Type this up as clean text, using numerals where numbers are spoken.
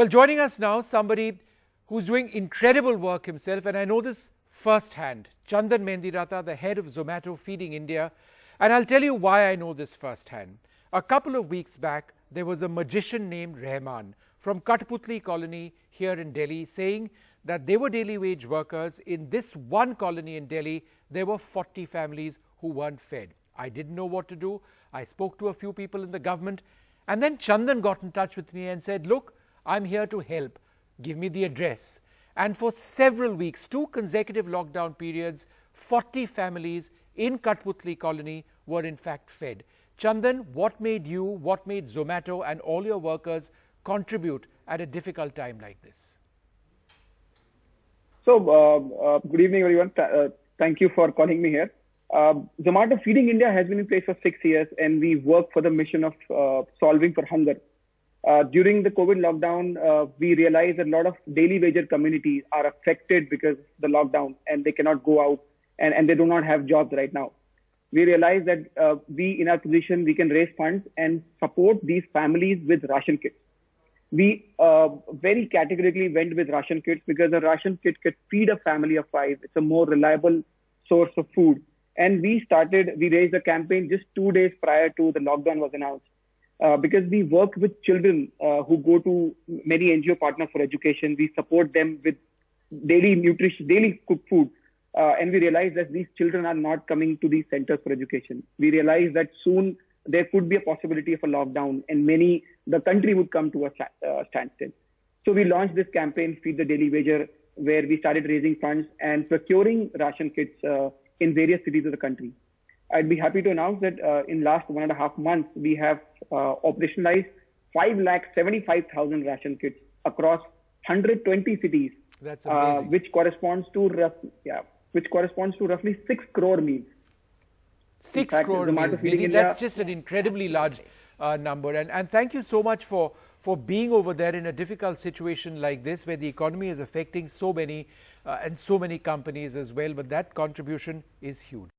Well, joining us now, somebody who's doing incredible work himself, and I know this firsthand. Chandan Mendiratta, the head of Zomato Feeding India. And I'll tell you why I know this firsthand. A couple of weeks back, there was a magician named Rahman from Katputli colony here in Delhi saying that they were daily wage workers. In this one colony in Delhi, there were 40 families who weren't fed. I didn't know what to do. I spoke to a few people in the government. And then Chandan got in touch with me and said, look, I'm here to help. Give me the address. And for several weeks, 2 consecutive lockdown periods, 40 families in Katputli colony were in fact fed. Chandan, what made you, what made Zomato and all your workers contribute at a difficult time like this? So, good evening, everyone. Thank you for calling me here. Zomato Feeding India has been in place for 6 years, and we work for the mission of solving for hunger. During the COVID lockdown, we realized that a lot of daily wager communities are affected because of the lockdown, and they cannot go out, and they do not have jobs right now. We realized that we, in our position, we can raise funds and support these families with ration kits. We very categorically went with ration kits because a ration kit could feed a family of 5. It's a more reliable source of food. And we raised a campaign just 2 days prior to the lockdown was announced. Because we work with children who go to many NGO partners for education. We support them with daily nutrition, daily cooked food. And we realize that these children are not coming to these centers for education. We realize that soon there could be a possibility of a lockdown, and the country would come to a standstill. So we launched this campaign, Feed the Daily Wager, where we started raising funds and procuring ration kits in various cities of the country. I'd be happy to announce that in last 1.5 months, we have operationalized 5,75,000 ration kits across 120 cities. That's amazing. Which corresponds to roughly 6 crore meals. 6 crore meals. That's just an incredibly large number. And thank you so much for being over there in a difficult situation like this, where the economy is affecting so many and so many companies as well. But that contribution is huge.